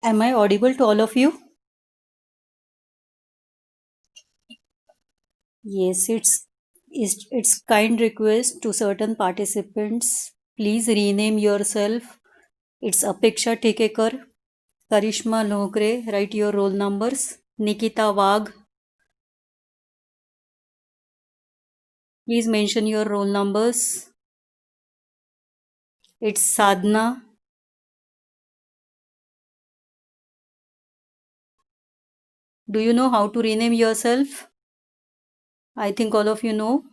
Am I audible to all of you? Yes, it's kind request to certain participants. Please rename yourself. It's Apeksha Tikekar, Karishma Lohkre. Write your roll numbers. Nikita Wagh. Please mention your roll numbers. It's Sadhna. Do you know how to rename yourself? I think all of you know.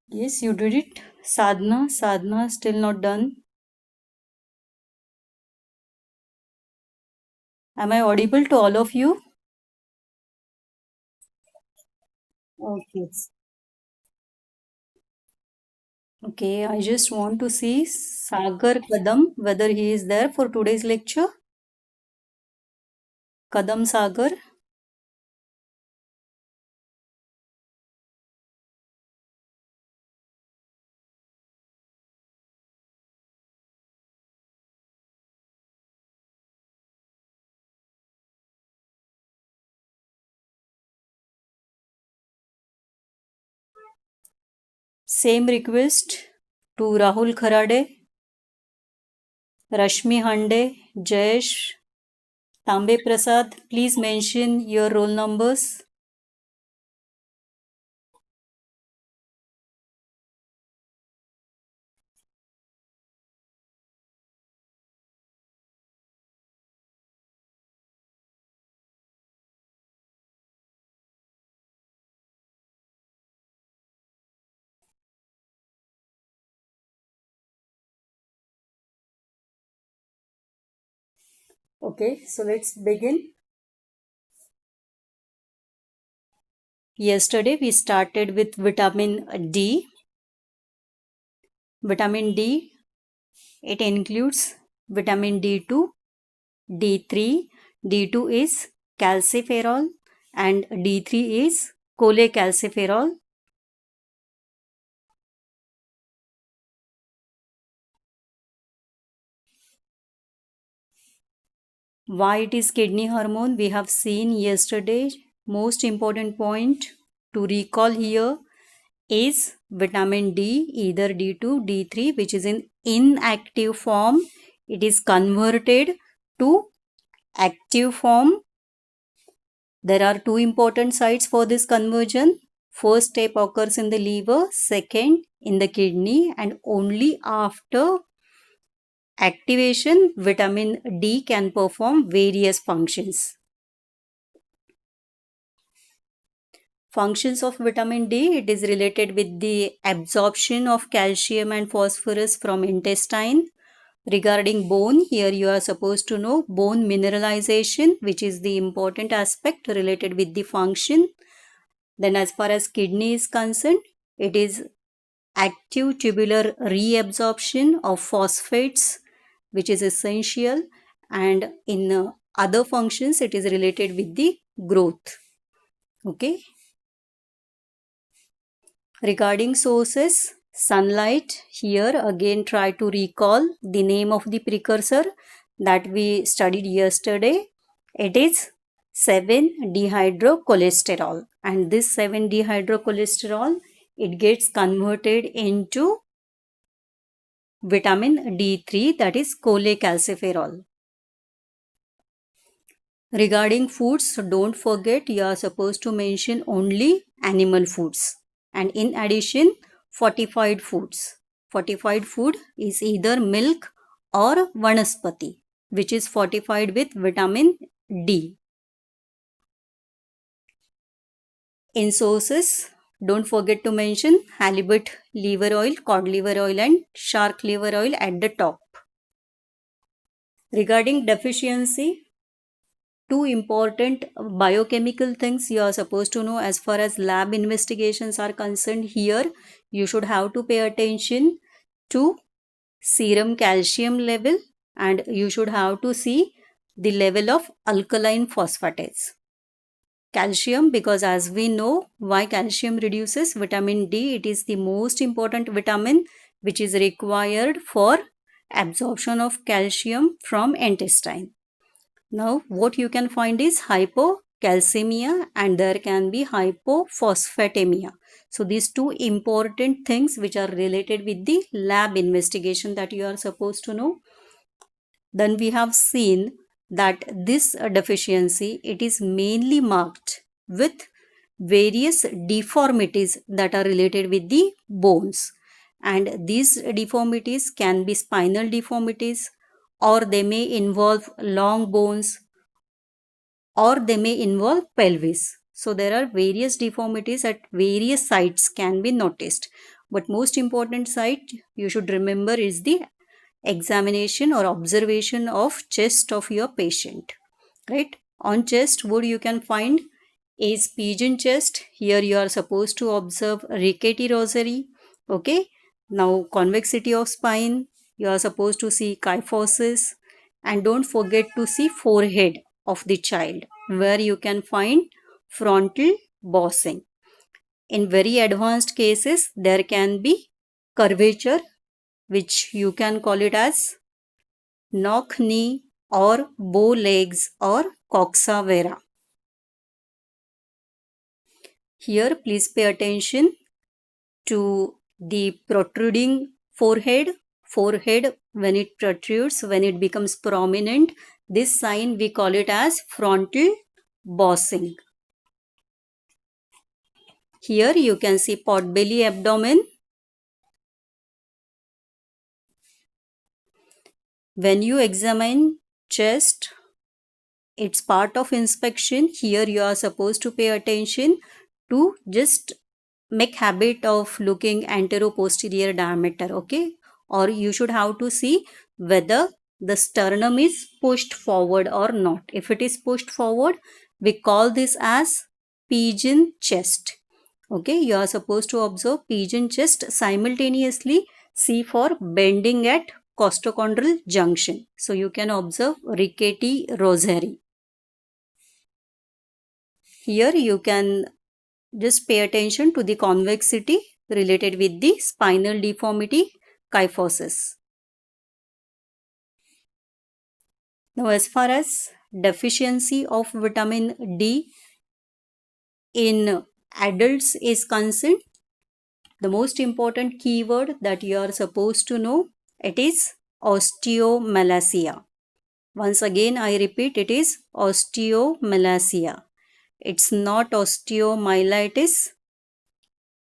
Yes, you did it. Sadhna. Sadhna still not done. Am I audible to all of you? Okay. Okay, I just want to see Sagar Kadam, whether he is there for today's lecture. Kadam Sagar. Same request to Rahul Kharade, Rashmi Hande, Jayesh, Tambe Prasad. Please mention your roll numbers. Okay, so let's begin. Yesterday we started with vitamin D. Vitamin D, it includes vitamin D2, D3. D2 is calciferol and D3 is cholecalciferol. Why it is kidney hormone? We have seen yesterday. Most important point to recall here is vitamin D, either D2, D3, which is in inactive form. It is converted to active form. There are two important sites for this conversion. First step occurs in the liver, second in the kidney, and only after activation, vitamin D can perform various functions. Functions of vitamin D, it is related with the absorption of calcium and phosphorus from intestine. Regarding bone, here you are supposed to know bone mineralization, which is the important aspect related with the function. Then as far as kidney is concerned, it is active tubular reabsorption of phosphates, which is essential, and in other functions it is related with the growth. Okay. Regarding sources, sunlight, here again try to recall the name of the precursor that we studied yesterday. It is 7-dehydrocholesterol, and this 7-dehydrocholesterol, it gets converted into vitamin D3, that is cholecalciferol. Regarding foods, don't forget you are supposed to mention only animal foods, and in addition fortified foods. Fortified food is either milk or vanaspati, which is fortified with vitamin D. In sources, don't forget to mention halibut liver oil, cod liver oil, and shark liver oil at the top. Regarding deficiency, two important biochemical things you are supposed to know as far as lab investigations are concerned. Here you should have to pay attention to serum calcium level, and you should have to see the level of alkaline phosphatase. Calcium, because as we know why calcium reduces vitamin D, it is the most important vitamin which is required for absorption of calcium from intestine. Now what you can find is hypocalcemia and there can be hypophosphatemia. So these two important things which are related with the lab investigation that you are supposed to know. Then we have seen that this deficiency, it is mainly marked with various deformities that are related with the bones, and these deformities can be spinal deformities, or they may involve long bones, or they may involve pelvis. So there are various deformities at various sites can be noticed, but most important site you should remember is the examination or observation of chest of your patient, right? On chest, what you can find is pigeon chest. Here you are supposed to observe rickety rosary. Okay, now convexity of spine, you are supposed to see kyphosis, and don't forget to see forehead of the child where you can find frontal bossing. In very advanced cases there can be curvature, which you can call it as knock knee or bow legs or coxa vara. Here please pay attention to the protruding forehead. Forehead, when it protrudes, when it becomes prominent, this sign we call it as frontal bossing. Here you can see potbelly abdomen. When you examine chest, it's part of inspection. Here you are supposed to pay attention to just make habit of looking antero-posterior diameter, okay? Or you should have to see whether the sternum is pushed forward or not. If it is pushed forward, we call this as pigeon chest. Okay, you are supposed to observe pigeon chest, simultaneously see for bending at costochondral junction. So you can observe rickety rosary. Here you can just pay attention to the convexity related with the spinal deformity kyphosis. Now as far as deficiency of vitamin D in adults is concerned, the most important keyword that you are supposed to know, it is osteomalacia. Once again I repeat, it is osteomalacia. It's not osteomyelitis.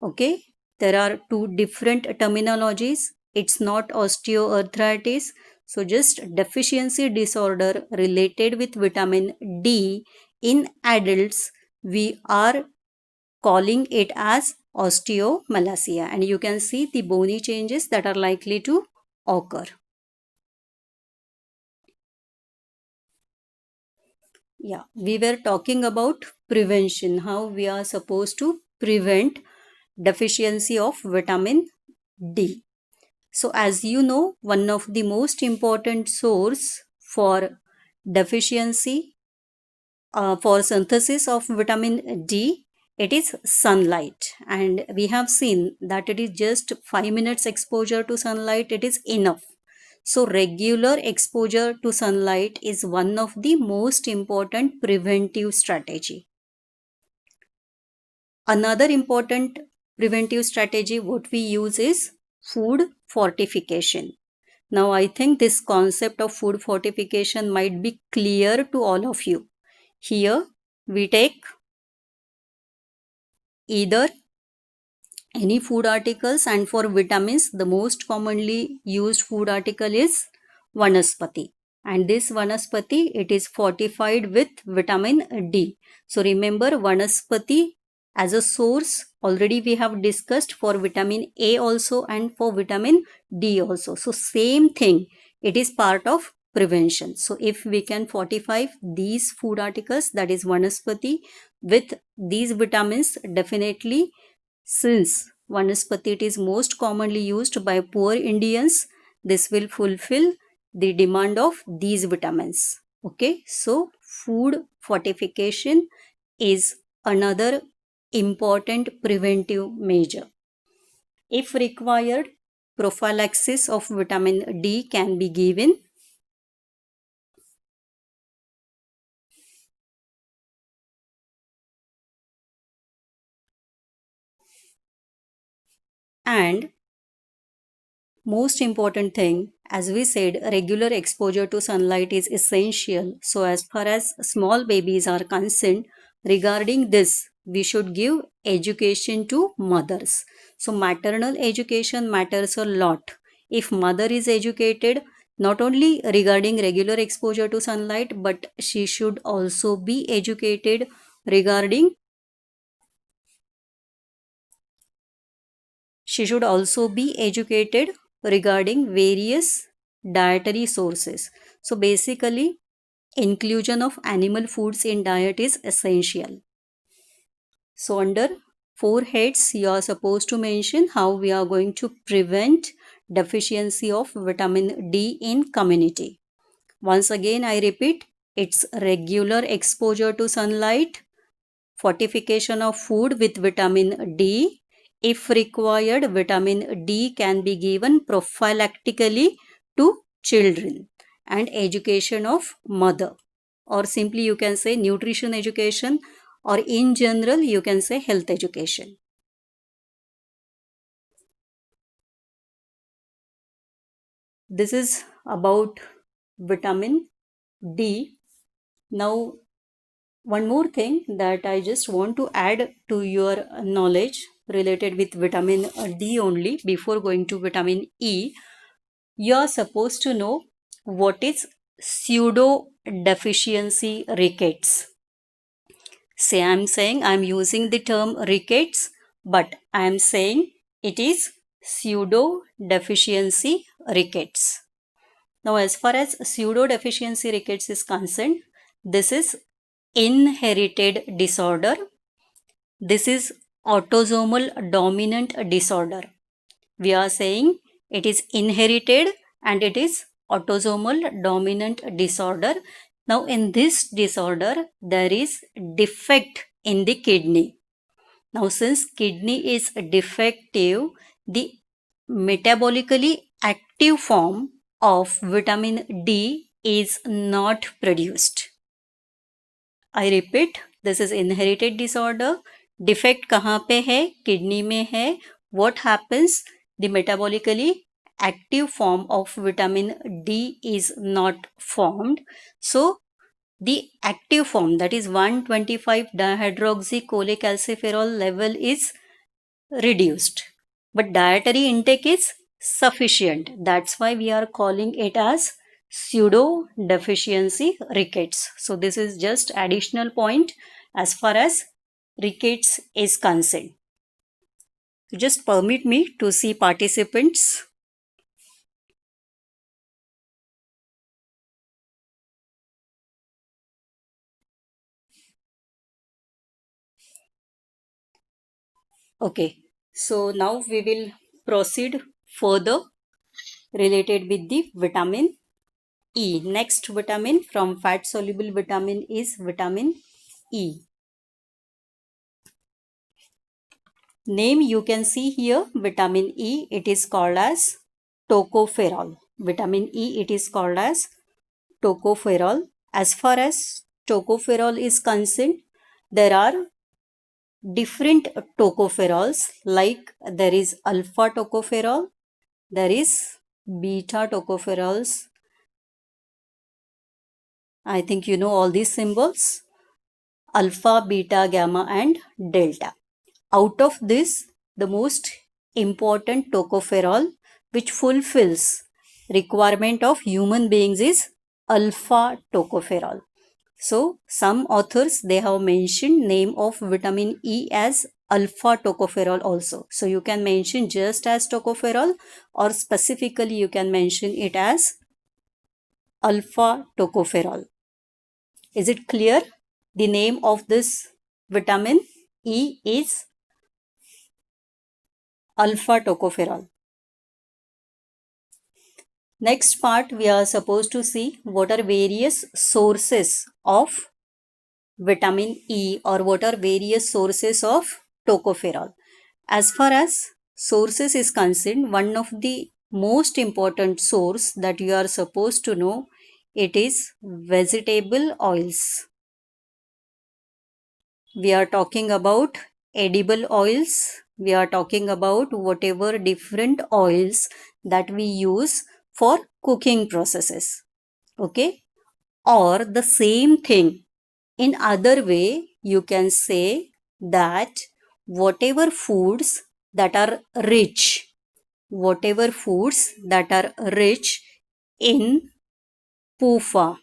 Okay, there are two different terminologies. It's not osteoarthritis. So just deficiency disorder related with vitamin D in adults, we are calling it as osteomalacia, and you can see the bony changes that are likely to occur. Yeah, we were talking about prevention, how we are supposed to prevent deficiency of vitamin D. So as you know, one of the most important source for deficiency for synthesis of vitamin D, it is sunlight, and we have seen that it is just 5 minutes exposure to sunlight, it is enough. So regular exposure to sunlight is one of the most important preventive strategy. Another important preventive strategy what we use is food fortification. Now I think this concept of food fortification might be clear to all of you. Here we take either any food articles, and for vitamins the most commonly used food article is vanaspati, and this vanaspati, it is fortified with vitamin D. So remember, vanaspati as a source already we have discussed for vitamin A also and for vitamin D also. So same thing, it is part of prevention. So if we can fortify these food articles, that is vanaspati, with these vitamins, definitely, since vanaspati it is most commonly used by poor Indians, this will fulfill the demand of these vitamins. Okay, so food fortification is another important preventive measure. If required, prophylaxis of vitamin D can be given. And most important thing, as we said, regular exposure to sunlight is essential. So as far as small babies are concerned, regarding this, we should give education to mothers. So maternal education matters a lot. If mother is educated, not only regarding regular exposure to sunlight, but she should also be educated regarding She should also be educated regarding various dietary sources. So basically, inclusion of animal foods in diet is essential. So under 4 heads, you are supposed to mention how we are going to prevent deficiency of vitamin D in community. Once again, I repeat, it's regular exposure to sunlight, fortification of food with vitamin D. If required, vitamin D can be given prophylactically to children, and education of mother, or simply you can say nutrition education, or in general you can say health education. This is about vitamin D. Now, one more thing that I just want to add to your knowledge related with vitamin D only before going to vitamin E. You are supposed to know what is pseudo deficiency rickets. Say I'm saying I'm using the term rickets, but I'm saying it is pseudo deficiency rickets. Now, as far as pseudo deficiency rickets is concerned, this is inherited disorder. This is autosomal dominant disorder. We are saying it is inherited and it is autosomal dominant disorder. Now, in this disorder, there is defect in the kidney. Now, since kidney is defective, the metabolically active form of vitamin D is not produced. I repeat, this is inherited disorder. Defect कहाँ पे है? Kidney में है. What happens? The metabolically active form of vitamin D is not formed. So the active form, that is 125 dihydroxycholecalciferol level, is reduced, but dietary intake is sufficient. That's why we are calling it as pseudo deficiency rickets. So this is just additional point as far as rickets is concerned. Just permit me to see participants. Okay, so now we will proceed further related with the vitamin E. Next vitamin from fat soluble vitamin is vitamin E. Name you can see here, vitamin E, it is called as tocopherol. Vitamin E, it is called as tocopherol. As far as tocopherol is concerned, there are different tocopherols, like there is alpha tocopherol, there is beta tocopherols. I think you know all these symbols: alpha, beta, gamma, and delta. Out of this, the most important tocopherol which fulfills requirement of human beings is alpha tocopherol. So some authors, they have mentioned name of vitamin E as alpha tocopherol also. So you can mention just as tocopherol, or specifically you can mention it as alpha tocopherol. Is it clear? The name of this vitamin E is alpha tocopherol. Next part, we are supposed to see what are various sources of vitamin E or what are various sources of tocopherol. As far as sources is concerned, one of the most important source that you are supposed to know, it is vegetable oils. We are talking about edible oils. We are talking about whatever different oils that we use for cooking processes. Okay? Or the same thing in other way, you can say that whatever foods that are rich, whatever foods that are rich in PUFA.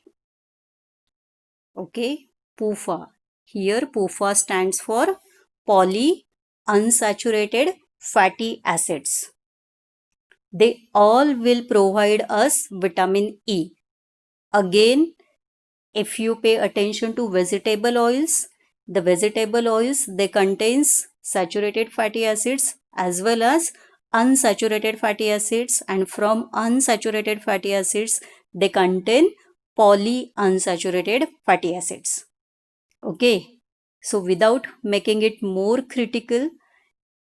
Okay, PUFA. Here PUFA stands for polyunsaturated fatty acids. They all will provide us vitamin E. Again, if you pay attention to vegetable oils, the vegetable oils, they contains saturated fatty acids as well as unsaturated fatty acids, and from unsaturated fatty acids they contain polyunsaturated fatty acids. Okay, so without making it more critical,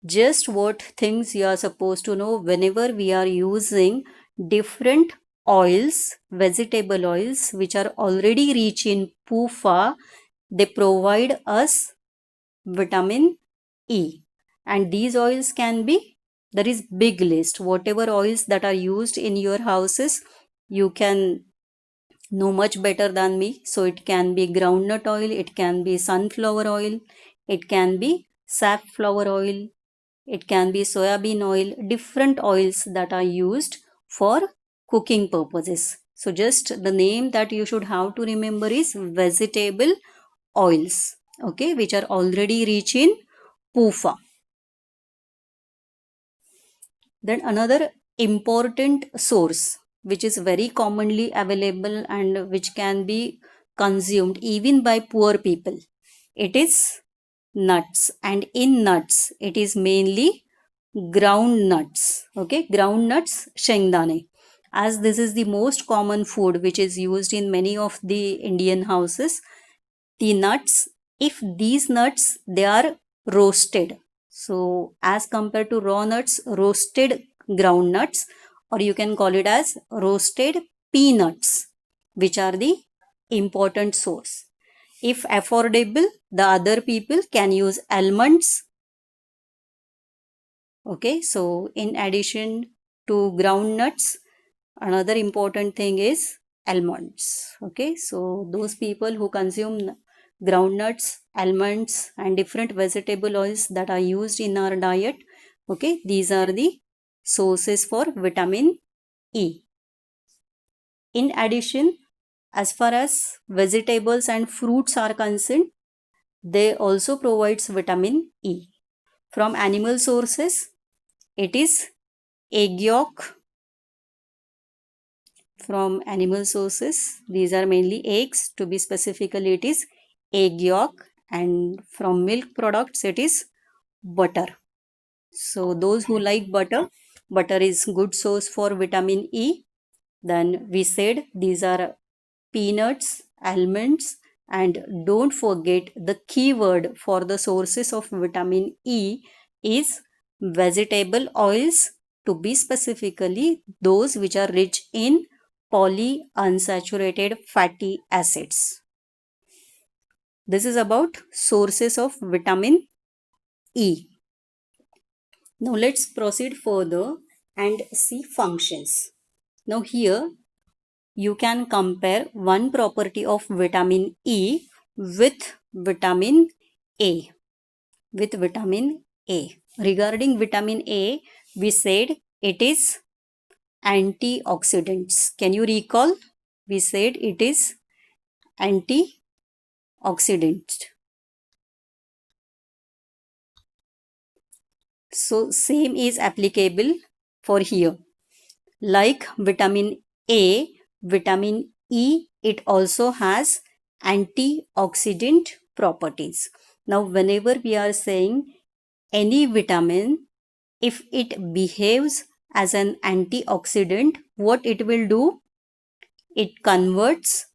just what things you are supposed to know whenever we are using different oils, vegetable oils, which are already rich in PUFA, they provide us vitamin E. And these oils can be, there is big list. Whatever oils that are used in your houses, you can know much better than me. So it can be groundnut oil, it can be sunflower oil, it can be safflower oil, it can be soybean oil, different oils that are used for cooking purposes. So just the name that you should have to remember is vegetable oils, okay, which are already rich in PUFA. Then another important source which is very commonly available and which can be consumed even by poor people, it is nuts. And in nuts, it is mainly ground nuts. Okay, ground nuts, shengdane. As this is the most common food which is used in many of the Indian houses, the nuts, if these nuts they are roasted, so as compared to raw nuts, roasted ground nuts, or you can call it as roasted peanuts, which are the important source. If affordable, the other people can use almonds. Okay, so in addition to ground nuts, another important thing is almonds. Okay, so those people who consume groundnuts, almonds, and different vegetable oils that are used in our diet, okay, these are the sources for vitamin E. In addition, as far as vegetables and fruits are concerned, they also provides vitamin E. From animal sources, it is egg yolk. From animal sources, these are mainly eggs. To be specifically, it is egg yolk, and from milk products, it is butter. So those who like butter, butter is good source for vitamin E. Then we said these are peanuts, almonds, and don't forget the keyword for the sources of vitamin E is vegetable oils, to be specifically those which are rich in polyunsaturated fatty acids. This is about sources of vitamin E. Now let's proceed further and see functions. Now here you can compare one property of vitamin E with vitamin A. With vitamin A. Regarding vitamin A, we said it is antioxidants. Can you recall? We said it is antioxidant. So same is applicable for here. Like vitamin A, vitamin E, it also has antioxidant properties. Now, whenever we are saying any vitamin, if it behaves as an antioxidant, what it will do? It converts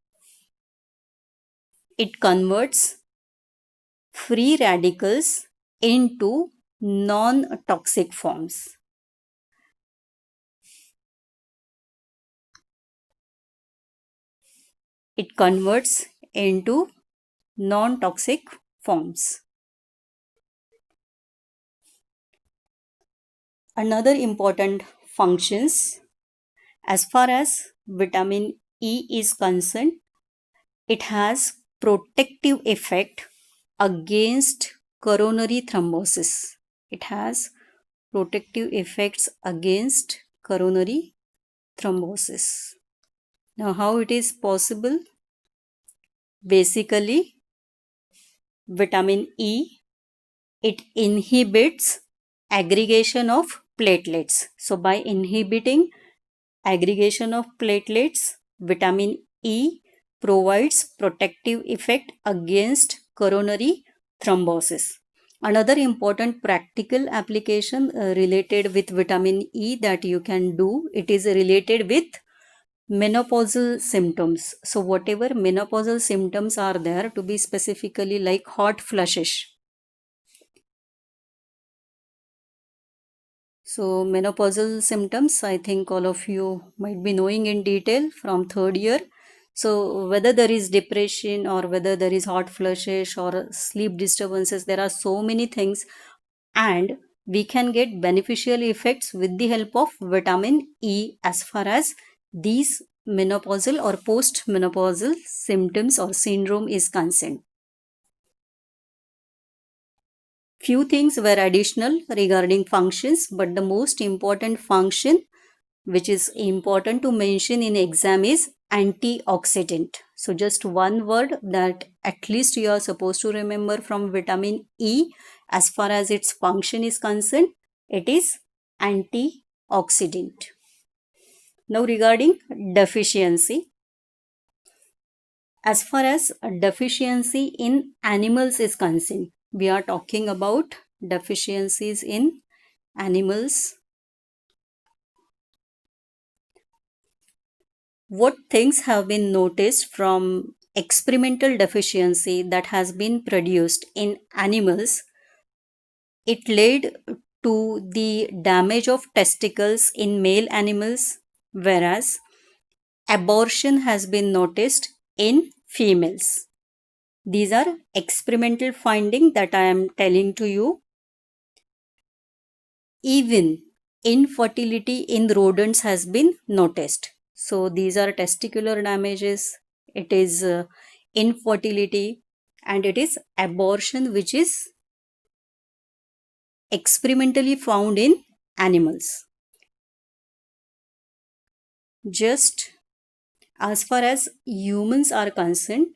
free radicals into non-toxic forms. It converts into non-toxic forms. Another important functions, as far as vitamin E is concerned, it has protective effect against coronary thrombosis. It has protective effects against coronary thrombosis. Now, how it is possible? Basically, vitamin E, it inhibits aggregation of platelets. So, by inhibiting aggregation of platelets, vitamin E provides protective effect against coronary thrombosis. Another important practical application related with vitamin E that you can do, it is related with menopausal symptoms. So whatever menopausal symptoms are there, to be specifically like hot flushes. So menopausal symptoms, I think all of you might be knowing in detail from third year. So whether there is depression or whether there is hot flushes or sleep disturbances, there are so many things, and we can get beneficial effects with the help of vitamin E as far as these menopausal or post-menopausal symptoms or syndrome is concerned. Few things were additional regarding functions, but the most important function which is important to mention in exam is antioxidant. So just one word that at least you are supposed to remember from vitamin E as far as its function is concerned, it is antioxidant. Now regarding deficiency, as far as deficiency in animals is concerned, we are talking about deficiencies in animals. What things have been noticed from experimental deficiency that has been produced in animals? It led to the damage of testicles in male animals, whereas abortion has been noticed in females. These are experimental findings that I am telling to you. Even infertility in rodents has been noticed. So these are testicular damages, it is infertility, and it is abortion, which is experimentally found in animals. Just as far as humans are concerned,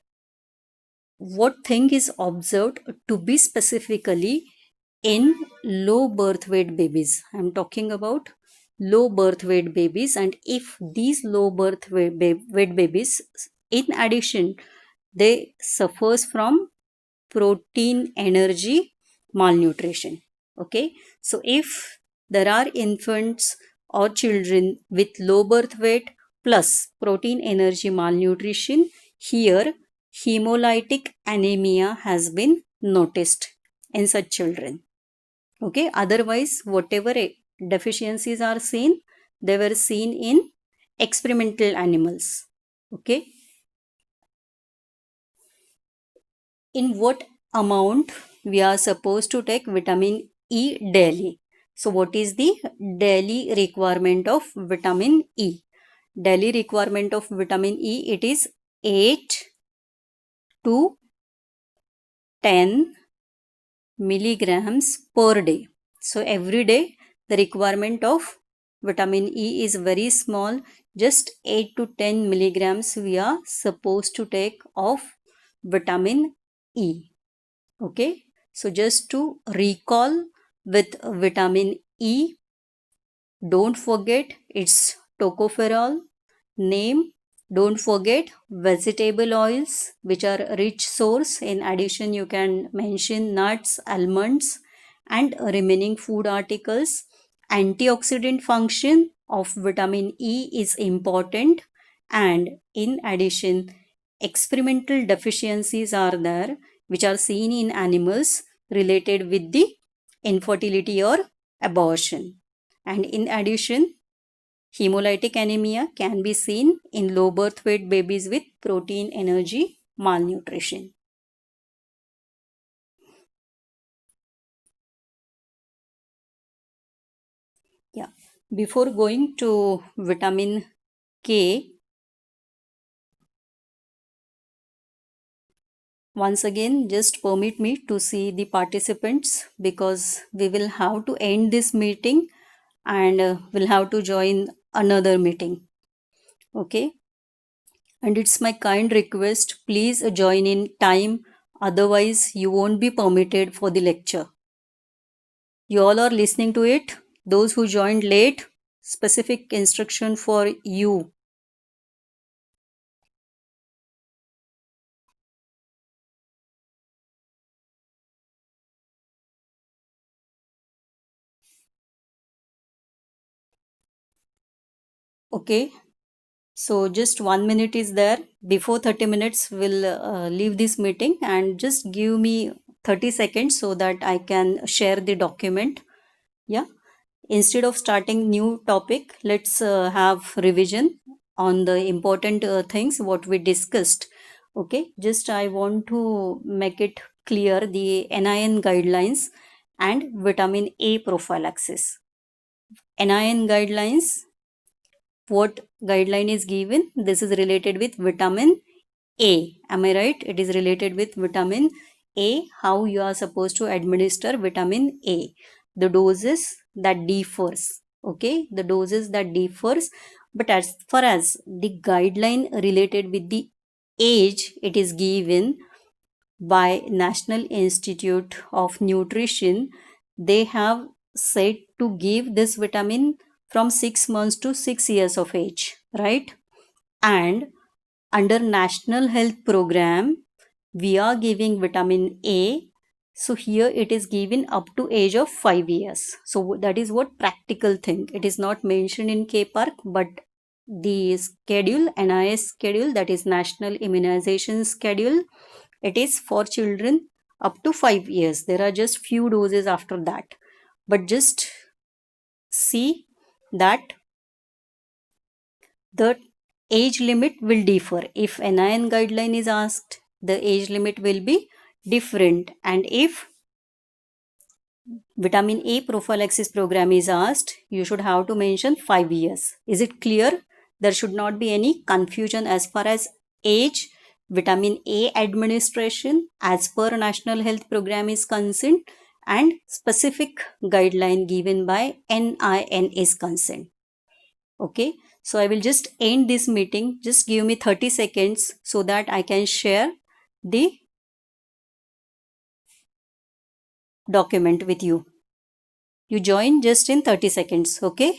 what thing is observed to be specifically in low birth weight babies? I'm talking about low birth weight babies, and if these low birth weight babies, in addition, they suffers from protein energy malnutrition. Okay, so if there are infants or children with low birth weight plus protein energy malnutrition, here hemolytic anemia has been noticed in such children. Okay, otherwise whatever deficiencies are seen, they were seen in experimental animals. Okay, in what amount we are supposed to take vitamin E daily? So what is the daily requirement of vitamin E? Daily requirement of vitamin E, it is 8 to 10 milligrams per day. So every day the requirement of vitamin E is very small, just 8 to 10 milligrams we are supposed to take of vitamin E. Okay, so just to recall with vitamin E, don't forget its tocopherol, name, Don't forget vegetable oils, which are a rich source. In addition, you can mention nuts, almonds, and remaining food articles. Antioxidant function of vitamin E is important, and in addition, experimental deficiencies are there which are seen in animals related with the infertility or abortion. And in addition, hemolytic anemia can be seen in low birth weight babies with protein energy malnutrition. Yeah. Before going to vitamin K, once again, just permit me to see the participants because we will have to end this meeting and we'll have to join another meeting. Okay. And it's my kind request, please join in time, otherwise, you won't be permitted for the lecture. You all are listening to it. Those who joined late, specific instruction for you. Okay. So just 1 minute is there. Before 30 minutes, we'll leave this meeting and just give me 30 seconds so that I can share the document. Yeah. Instead of starting new topic, let's have revision on the important things what we discussed. Okay. Just I want to make it clear the NIN guidelines and vitamin A prophylaxis. NIN guidelines, what guideline is given? This is related with vitamin A. Am I right? It is related with vitamin A, how you are supposed to administer vitamin A. The doses that differs. Okay, the doses that differs. But as far as the guideline related with the age, it is given by National Institute of Nutrition. They have said to give this vitamin from 6 months to 6 years of age, right? And under National Health Program, we are giving vitamin A. So here it is given up to age of 5 years. So that is what practical thing. It is not mentioned in KPARC, but the schedule, NIS schedule, that is National Immunization Schedule, it is for children up to 5 years. There are just few doses after that. But just see that the age limit will differ. If NIN guideline is asked, the age limit will be different. And if vitamin A prophylaxis program is asked, you should have to mention 5 years. Is it clear? There should not be any confusion as far as age, vitamin A administration as per National Health Program is concerned, and specific guideline given by NIN is concerned. Okay, so I will just end this meeting. Just give me 30 seconds so that I can share the document with you. You join just in 30 seconds. Okay.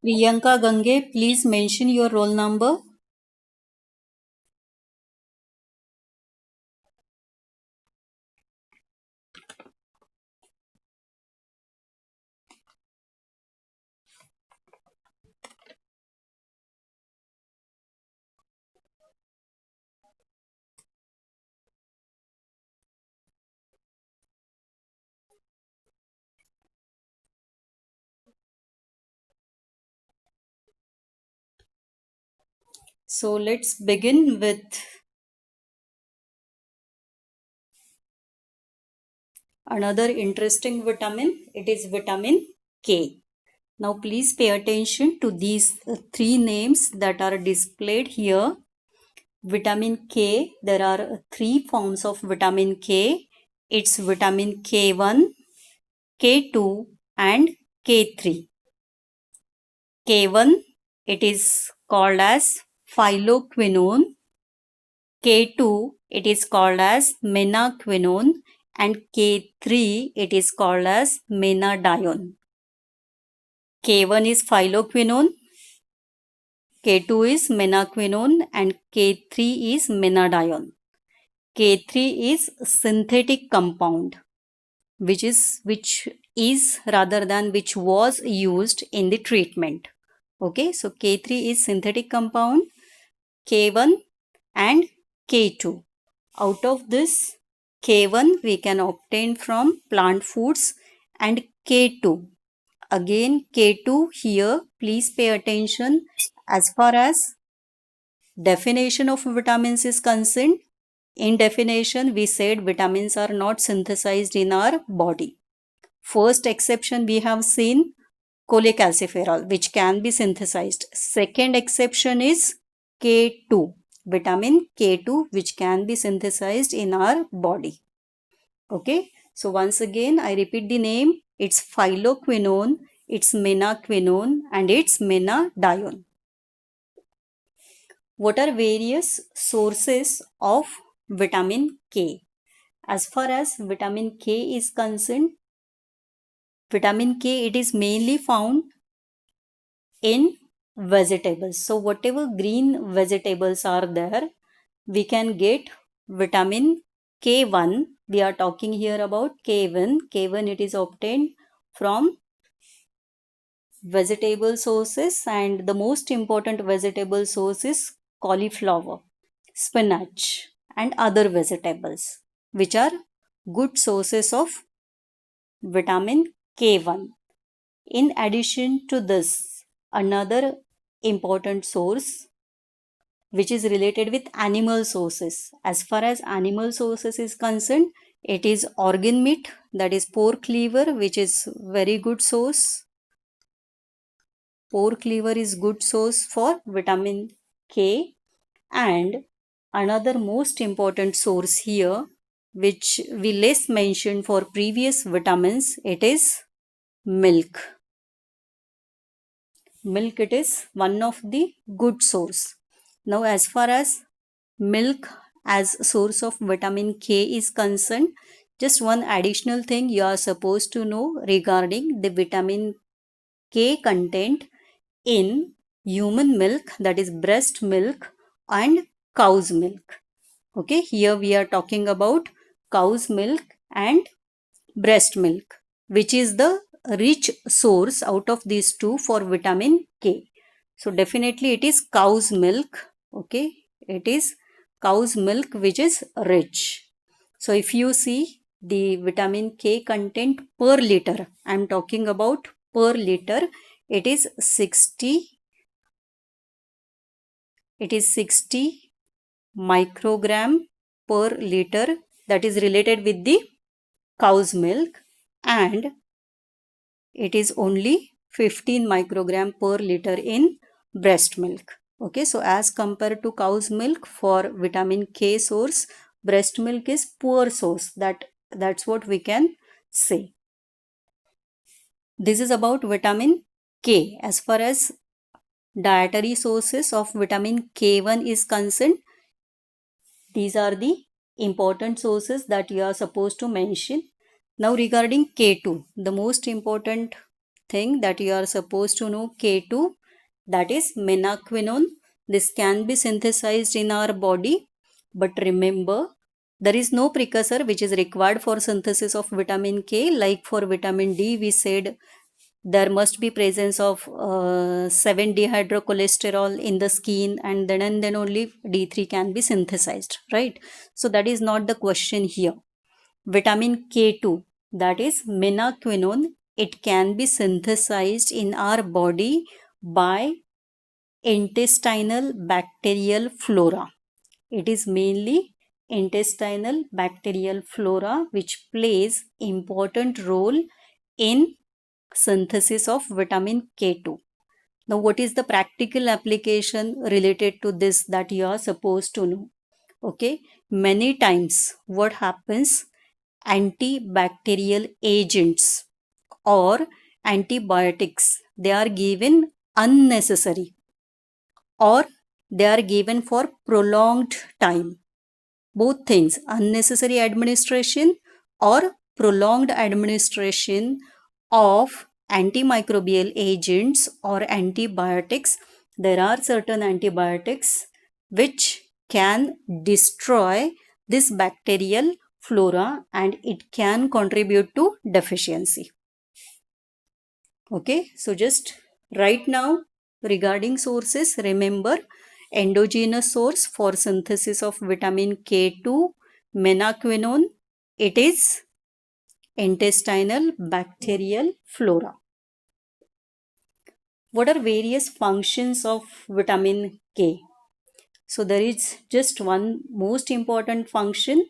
Priyanka Gange, please mention your roll number. So let's begin with another interesting vitamin. It is vitamin K. Now please pay attention to these three names that are displayed here. Vitamin K, there are three forms of vitamin K. It's vitamin K1, K2 and K3. K1, it is called as phylloquinone. K2, it is called as menaquinone, and K3, it is called as menadione. K1 is phylloquinone, K2 is menaquinone, and K3 is menadione. K3 is synthetic compound, which is rather than which was used in the treatment. Okay, so K3 is synthetic compound, K1 and K2. Out of this, K1 we can obtain from plant foods, and K2. Again, K2 here, please pay attention. As far as definition of vitamins is concerned, in definition we said vitamins are not synthesized in our body. First exception we have seen cholecalciferol, which can be synthesized. Second exception is K2, vitamin K2, which can be synthesized in our body. Okay, so once again I repeat the name. It's phylloquinone, it's menaquinone, and it's menadione. What are various sources of vitamin K? As far as vitamin K is concerned, vitamin K, it is mainly found in vegetables. So whatever green vegetables are there, we can get vitamin K1. We are talking here about K1. K1, it is obtained from vegetable sources, and the most important vegetable source is cauliflower, spinach and other vegetables, which are good sources of vitamin K1. In addition to this, another important source which is related with animal sources. As far as animal sources is concerned, it is organ meat, that is pork liver, which is very good source. Pork liver is good source for vitamin K. And another most important source here, which we less mentioned for previous vitamins, it is milk. Milk, it is one of the good source. Now as far as milk as source of vitamin K is concerned, just one additional thing you are supposed to know regarding the vitamin K content in human milk, that is breast milk and cow's milk. Okay, here we are talking about cow's milk and breast milk, which is the rich source out of these two for vitamin K. So definitely it is cow's milk. Okay, it is cow's milk which is rich. So if you see the vitamin K content per liter, I am talking about per liter, it is 60 microgram per liter, that is related with the cow's milk, and it is only 15 microgram per liter in breast milk. Okay, so as compared to cow's milk, for vitamin K source, breast milk is poor source. That's what we can say. This is about vitamin K. As far as dietary sources of vitamin K1 is concerned, these are the important sources that you are supposed to mention. Now regarding K2, the most important thing that you are supposed to know, K2, that is menaquinone. This can be synthesized in our body, but remember, there is no precursor which is required for synthesis of vitamin K. Like for vitamin D, we said there must be presence of 7-dehydrocholesterol in the skin, and then only D3 can be synthesized, right? So that is not the question here. Vitamin K2, that is menaquinone, it can be synthesized in our body by intestinal bacterial flora. It is mainly intestinal bacterial flora which plays important role in synthesis of vitamin K2. Now, what is the practical application related to this that you are supposed to know? Okay, many times what happens, antibacterial agents or antibiotics, they are given unnecessary, or they are given for prolonged time. Both things, unnecessary administration or prolonged administration of antimicrobial agents or antibiotics. There are certain antibiotics which can destroy this bacterial flora and it can contribute to deficiency. Okay, so just right now regarding sources, remember endogenous source for synthesis of vitamin K2, menaquinone, it is intestinal bacterial flora. What are various functions of vitamin K? So there is just one most important function.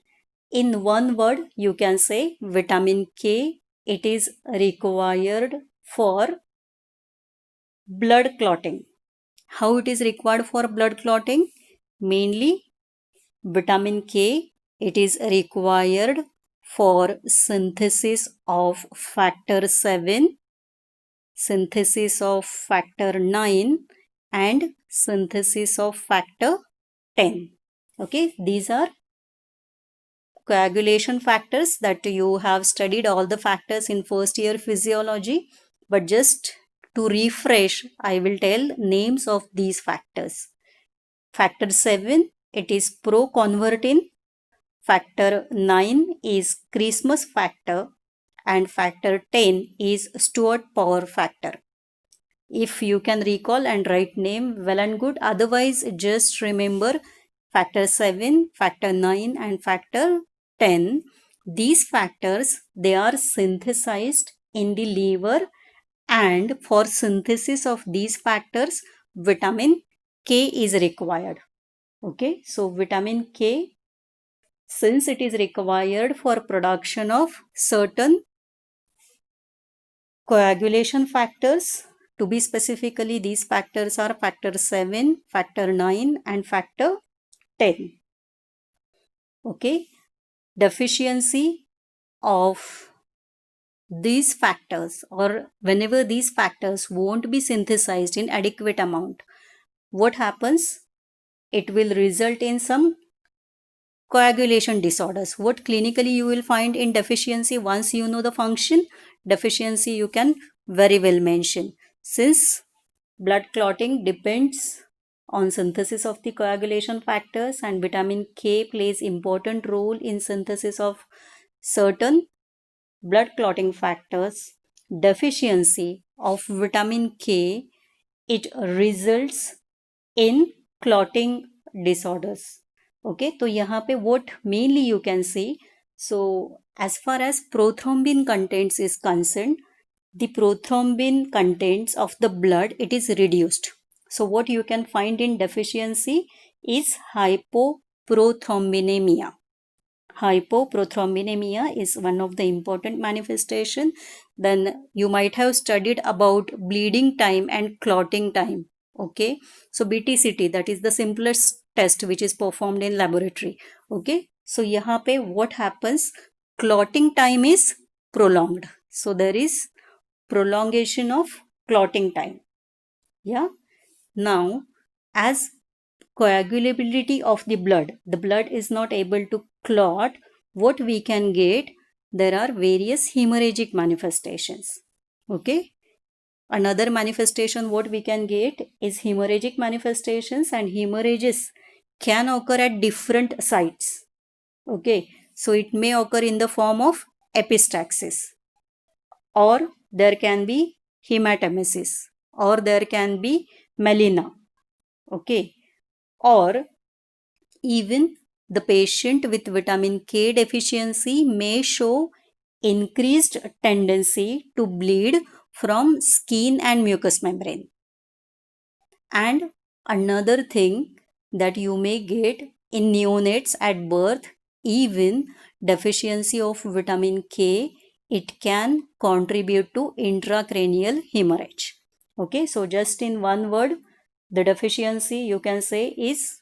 In one word, you can say vitamin K, it is required for blood clotting. How it is required for blood clotting? Mainly vitamin K, it is required for synthesis of factor 7, synthesis of factor 9 and synthesis of factor 10. Okay, these are coagulation factors that you have studied all the factors in first year physiology, but just to refresh, I will tell names of these factors. Factor 7, it is proconvertin. Factor 9 is Christmas factor and factor 10 is Stewart power factor. If you can recall and write name, well and good. Otherwise, just remember factor 7, factor 9 and factor 10. These factors, they are synthesized in the liver, and for synthesis of these factors, vitamin K is required. Okay, so vitamin K, since it is required for production of certain coagulation factors, to be specifically, these factors are factor 7, factor 9 and factor 10. Okay, deficiency of these factors, or whenever these factors won't be synthesized in adequate amount, what happens? It will result in some coagulation disorders. What clinically you will find in deficiency, once you know the function, deficiency you can very well mention. Since blood clotting depends on synthesis of the coagulation factors and vitamin K plays important role in synthesis of certain blood clotting factors, deficiency of vitamin K, it results in clotting disorders. Okay, तो यहाँ पे what mainly you can see, so as far as prothrombin contents is concerned, the prothrombin contents of the blood, it is reduced. So what you can find in deficiency is hypoprothrombinemia. Hypoprothrombinemia is one of the important manifestation. Then you might have studied about bleeding time and clotting time. Okay, so BTCT, that is the simplest test which is performed in laboratory. Okay, so यहाँ पे what happens, clotting time is prolonged, so there is prolongation of clotting time. Yeah, now as coagulability of the blood is not able to clot, what we can get, there are various hemorrhagic manifestations. Okay, Another manifestation what we can get is hemorrhagic manifestations, and hemorrhages can occur at different sites. Okay, so it may occur in the form of epistaxis, or there can be hematemesis, or there can be melena. Okay, or even the patient with vitamin K deficiency may show increased tendency to bleed from skin and mucous membrane. And another thing that you may get in neonates at birth, even deficiency of vitamin K, it can contribute to intracranial hemorrhage. Okay, so just in one word, the deficiency you can say is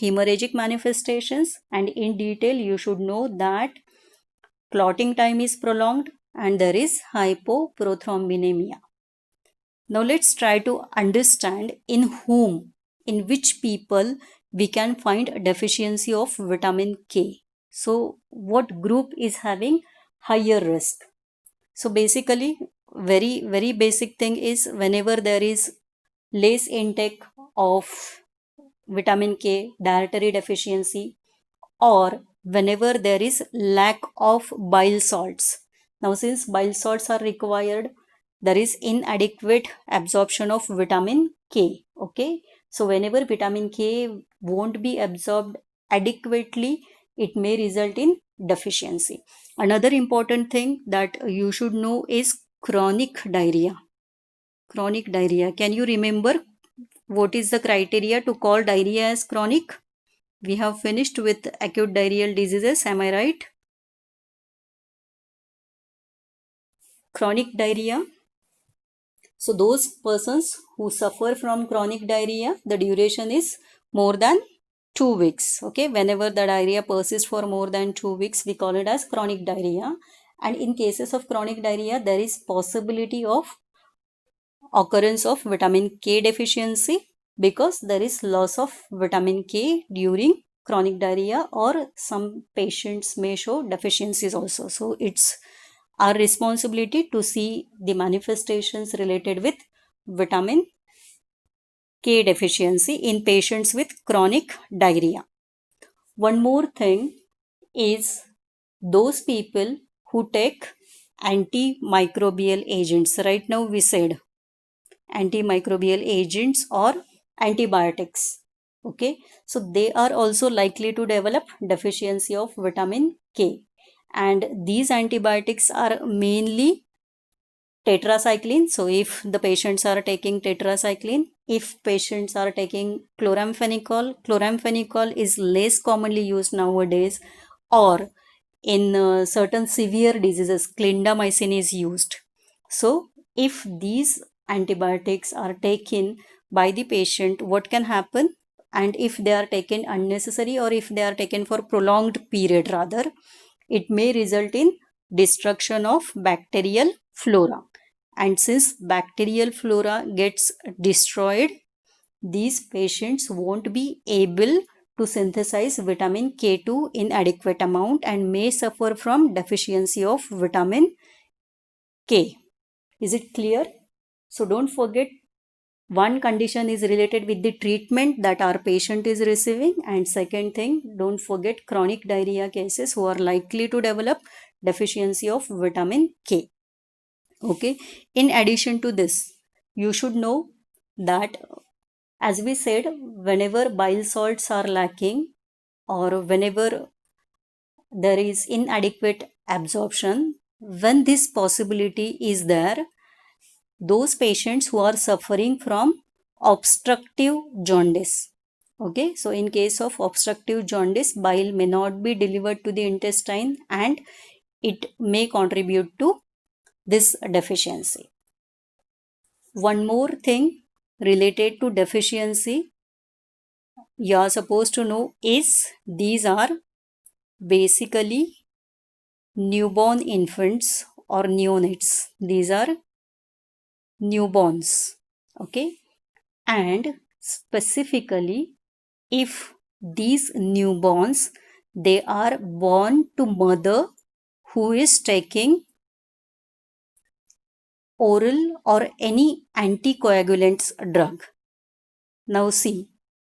hemorrhagic manifestations, and in detail you should know that clotting time is prolonged and there is hypoprothrombinemia. Now let's try to understand in whom, in which people we can find a deficiency of vitamin K. So what group is having higher risk? So basically, very basic thing is whenever there is less intake of vitamin K, dietary deficiency, or whenever there is lack of bile salts. Now since bile salts are required, there is inadequate absorption of vitamin K. Okay, so whenever vitamin K won't be absorbed adequately, it may result in deficiency. Another important thing that you should know is chronic diarrhea. Chronic diarrhea, can you remember what is the criteria to call diarrhea as chronic? We have finished with acute diarrheal diseases, am I right? Chronic diarrhea. So those persons who suffer from chronic diarrhea, the duration is more than 2 weeks. Okay, whenever the diarrhea persists for more than 2 weeks, we call it as chronic diarrhea. And in cases of chronic diarrhea, there is possibility of occurrence of vitamin K deficiency, because there is loss of vitamin K during chronic diarrhea, or some patients may show deficiencies also. So it's our responsibility to see the manifestations related with vitamin K deficiency in patients with chronic diarrhea. One more thing is those people who take antimicrobial agents. Right now we said antimicrobial agents or antibiotics. Okay, so they are also likely to develop deficiency of vitamin K, and these antibiotics are mainly tetracycline. So if the patients are taking tetracycline, if patients are taking chloramphenicol is less commonly used nowadays, or in certain severe diseases clindamycin is used. So if these antibiotics are taken by the patient, what can happen? And if they are taken unnecessary, or if they are taken for prolonged period rather, it may result in destruction of bacterial flora. And since bacterial flora gets destroyed, these patients won't be able to synthesize vitamin K2 in adequate amount and may suffer from deficiency of vitamin K. Is it clear? So don't forget, one condition is related with the treatment that our patient is receiving, and second thing, don't forget chronic diarrhea cases who are likely to develop deficiency of vitamin K. Okay, in addition to this, you should know that, as we said, whenever bile salts are lacking, or whenever there is inadequate absorption, when this possibility is there, those patients who are suffering from obstructive jaundice. Okay, so in case of obstructive jaundice, bile may not be delivered to the intestine and it may contribute to this deficiency. One more thing related to deficiency you are supposed to know is these are basically newborn infants or neonates. These are newborns. Okay, and specifically if these newborns, they are born to mother who is taking oral or any anticoagulants drug. Now see,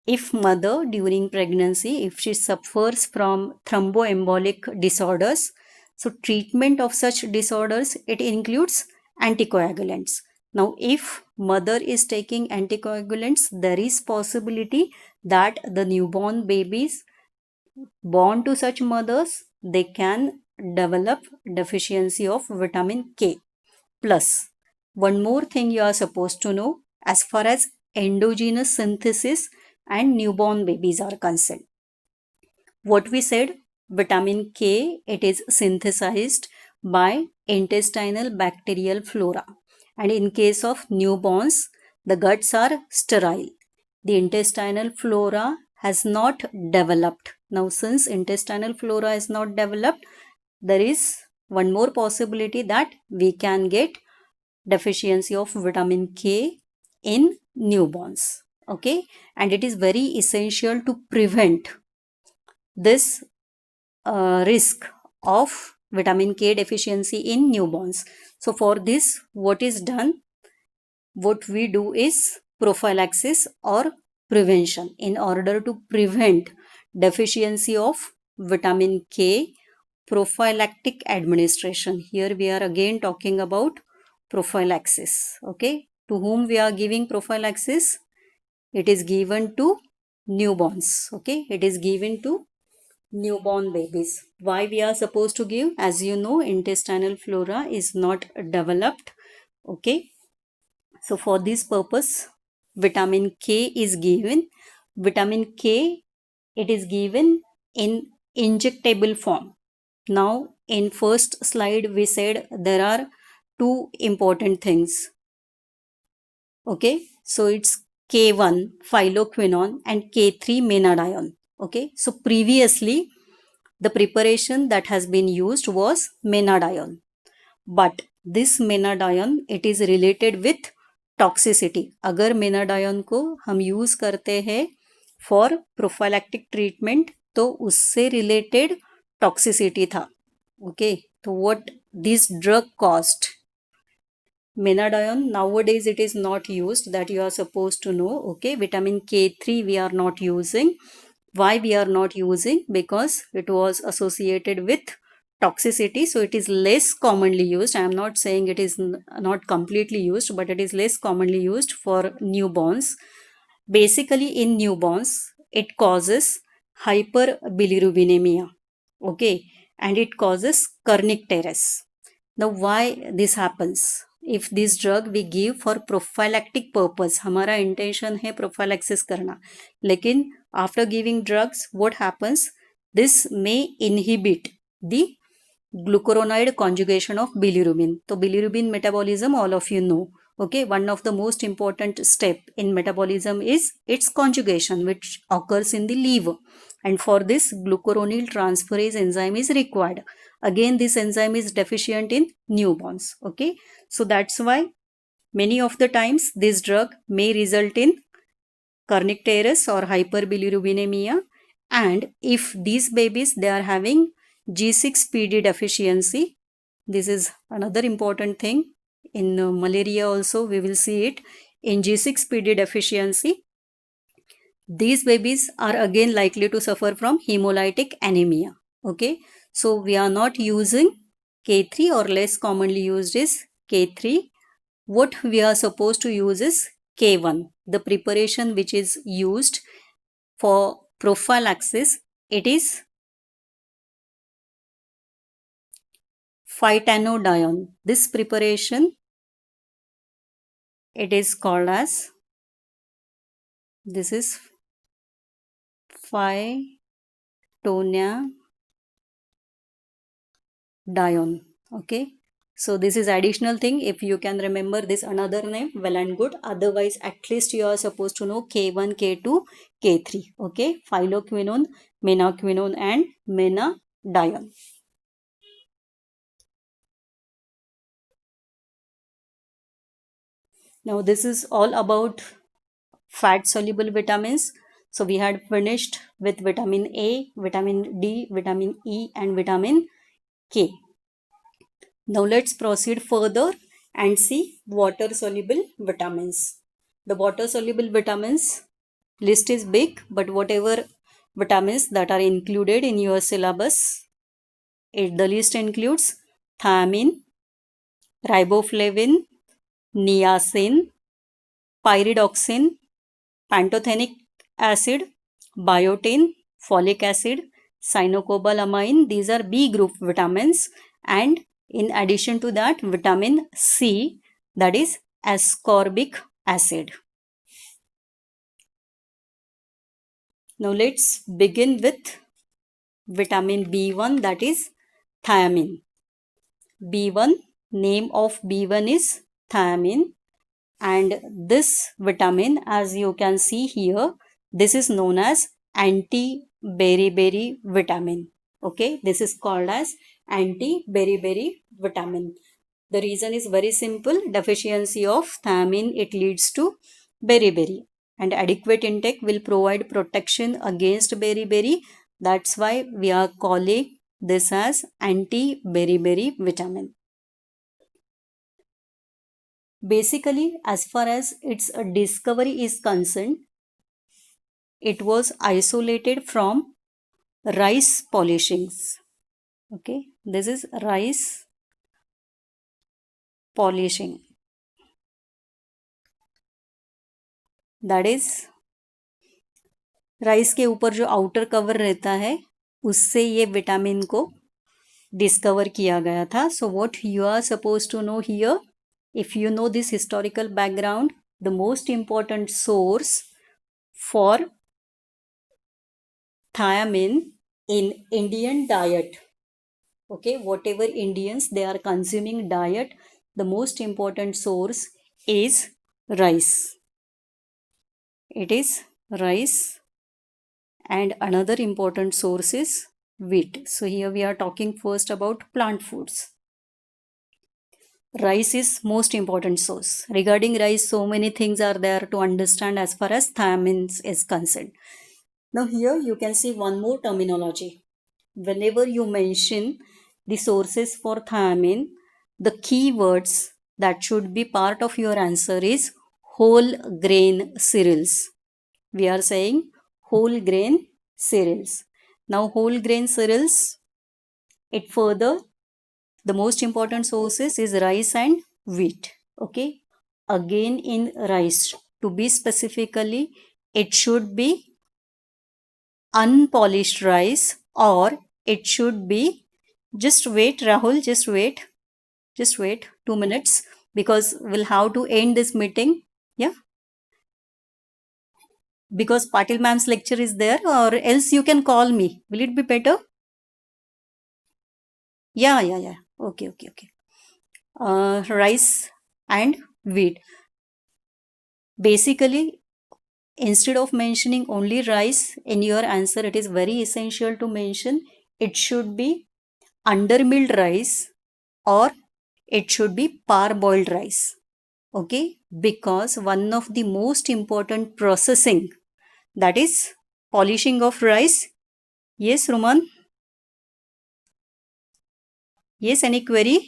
if mother during pregnancy, if she suffers from thromboembolic disorders, so treatment of such disorders, it includes anticoagulants. Now, if mother is taking anticoagulants, there is possibility that the newborn babies born to such mothers, they can develop deficiency of vitamin K. Plus, one more thing you are supposed to know as far as endogenous synthesis and newborn babies are concerned. What we said, vitamin K, it is synthesized by intestinal bacterial flora. And in case of newborns, the guts are sterile. The intestinal flora has not developed. Now, since intestinal flora is not developed, there is one more possibility that we can get deficiency of vitamin K in newborns. Okay, and it is very essential to prevent this risk of vitamin K deficiency in newborns. So for this, what is done? What we do is prophylaxis or prevention in order to prevent deficiency of vitamin K. Prophylactic administration. Here we are again talking about prophylaxis. Okay, to whom we are giving prophylaxis? It is given to newborns. Okay, it is given to newborn babies. Why we are supposed to give? As you know, intestinal flora is not developed. Okay, so for this purpose, vitamin K is given. Vitamin K, it is given in injectable form. Now, in first slide, we said there are two important things. Okay, so it's K1 phylloquinone and K3 menadione. Okay, so previously the preparation that has been used was menadione, but this menadione, it is related with toxicity. अगर menadione को हम use करते हैं for prophylactic treatment, तो उससे related toxicity था. Okay, so what this drug caused? Menadione, nowadays it is not used, that you are supposed to know. Okay, vitamin K3 we are not using. Why we are not using? Because it was associated with toxicity, so it is less commonly used. I am not saying it is not completely used, but it is less commonly used for newborns. Basically, in newborns, it causes hyperbilirubinemia. Okay, and it causes kernicterus. Now, why this happens? If this drug we give for prophylactic purpose, हमारा intention है prophylaxis करना, लेकिन after giving drugs, what happens? This may inhibit the glucuronide conjugation of bilirubin. So bilirubin metabolism, all of you know. Okay, one of the most important step in metabolism is its conjugation, which occurs in the liver. And for this, glucuronil transferase enzyme is required. Again, this enzyme is deficient in newborns. Okay, so that's why many of the times this drug may result in kernicterus or hyperbilirubinemia. And if these babies, they are having G6PD deficiency, this is another important thing. In malaria also we will see it. In G6PD deficiency, these babies are again likely to suffer from hemolytic anemia. Okay, so we are not using K3, or less commonly used is K3. What we are supposed to use is K1. The preparation which is used for prophylaxis, it is phytanodione. This preparation, it is called as, this is phytonadione. Okay, so this is additional thing. If you can remember this another name, well and good. Otherwise, at least you are supposed to know K1, K2, K3. Okay, phylloquinone, menaquinone and menadione. Now this is all about fat soluble vitamins. So we had finished with vitamin A, vitamin D, vitamin E and vitamin K. Now let's proceed further And C, water soluble vitamins. The water soluble vitamins list is big, but whatever vitamins that are included in your syllabus, the list includes thiamine, riboflavin, niacin, pyridoxine, pantothenic acid, biotin, folic acid, cyanocobalamin. These are B group vitamins, and in addition to that, vitamin C, that is ascorbic acid. Now let's begin with vitamin B1, that is thiamine. B1, name of B1 is thiamine, and this vitamin, as you can see here, this is known as anti-beriberi vitamin. Okay, this is called as anti-beriberi vitamin. The reason is very simple: deficiency of thiamine, it leads to beriberi, and adequate intake will provide protection against beriberi. That's why we are calling this as anti-beriberi vitamin. Basically, as far as its discovery is concerned, it was isolated from rice polishings. Okay, this is rice polishing. That is, rice के ऊपर जो outer cover रहता है उससे ये vitamin को discover किया गया था. So what you are suppose to know here, if you know this historical background, the most important source for thiamine in Indian diet, okay, whatever Indians they are consuming diet, the most important source is rice. It is rice, and another important source is wheat. So here we are talking first about plant foods. Rice is most important source. Regarding rice, so many things are there to understand as far as thiamine is concerned. Now here you can see one more terminology. Whenever you mention the sources for thiamine, the keywords that should be part of your answer is whole grain cereals. We are saying whole grain cereals. Now whole grain cereals, it further, the most important sources is rice and wheat. Okay. Again in rice, to be specifically, it should be unpolished rice, or it should be, just wait Rahul, just wait 2 minutes, because we'll have to end this meeting. Yeah, because Patil ma'am's lecture is there, or else you can call me, will it be better? Yeah, okay. Rice and wheat. Basically, instead of mentioning only rice in your answer, it is very essential to mention it should be undermilled rice, or it should be parboiled rice. Okay, because one of the most important processing, that is polishing of rice. Yes, Roman? Yes, any query?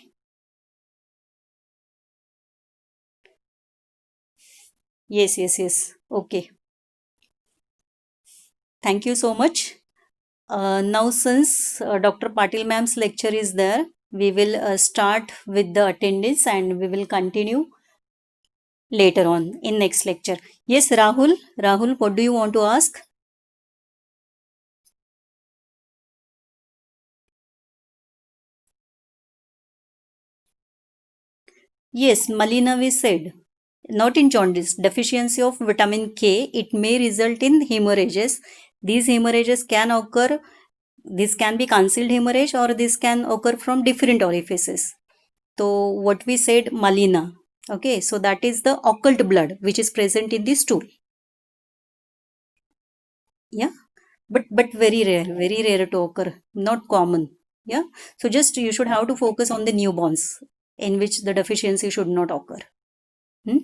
Yes. Okay. Thank you so much. Now, since Dr. Patil ma'am's lecture is there, we will start with the attendance and we will continue later on in next lecture. Yes, Rahul. Rahul, what do you want to ask? Yes, Malina, we said, not in jaundice, deficiency of vitamin K, it may result in hemorrhages. These hemorrhages can occur, this can be concealed hemorrhage, or this can occur from different orifices. So what we said, Malina, okay, so that is the occult blood which is present in the stool. Yeah, but very rare to occur, not common. Yeah, so just you should have to focus on the newborns in which the deficiency should not occur. Hmm?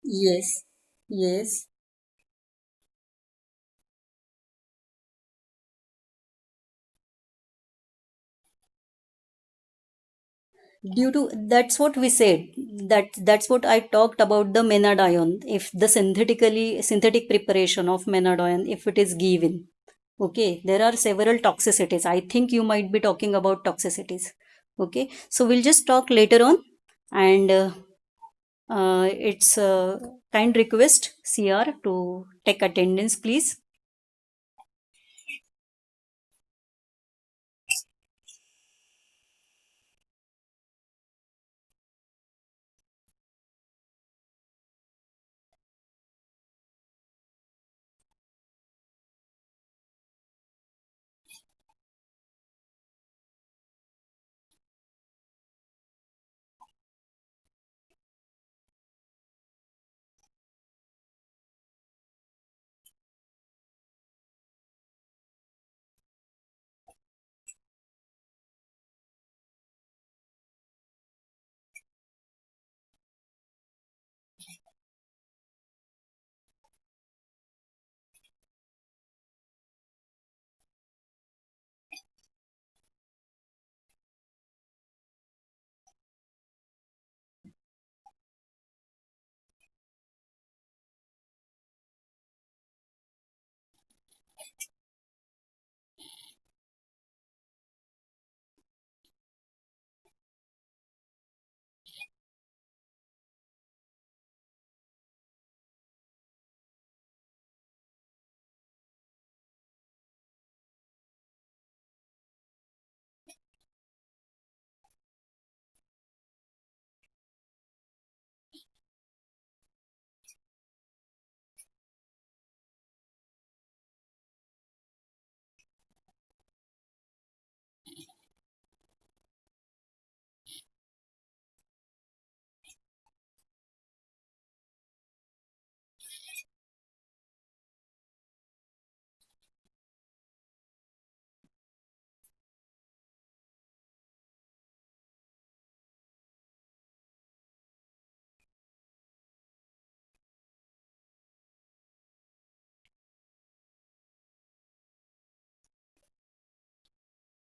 Yes, yes. Due to, that's what we said, that's what I talked about, the menadion, if the synthetic preparation of menadion, if it is given. Okay, there are several toxicities. I think you might be talking about toxicities. Okay, so we'll just talk later on. And it's a kind request, CR, to take attendance, please.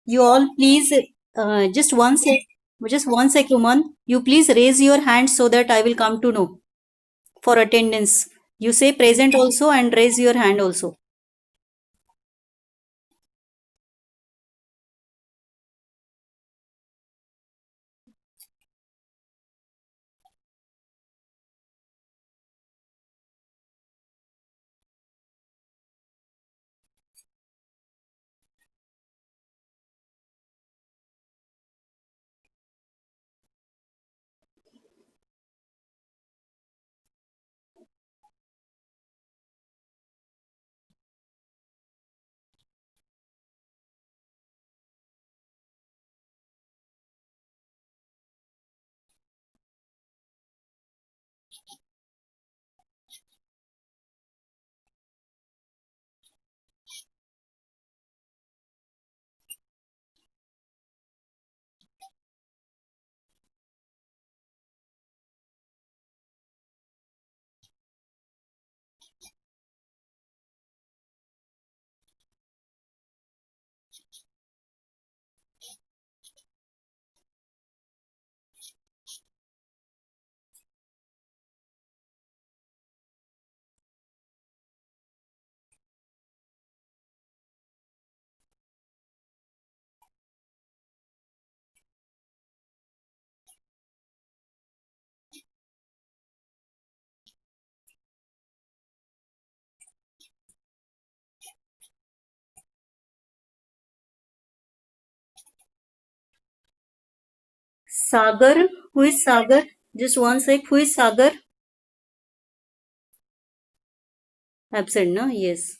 You all please, just one sec, just one sec, Roman. You please raise your hand so that I will come to know for attendance. You say present also and raise your hand also. Sagar, who is Sagar? Just one sec, who is Sagar? Absent, no? Yes.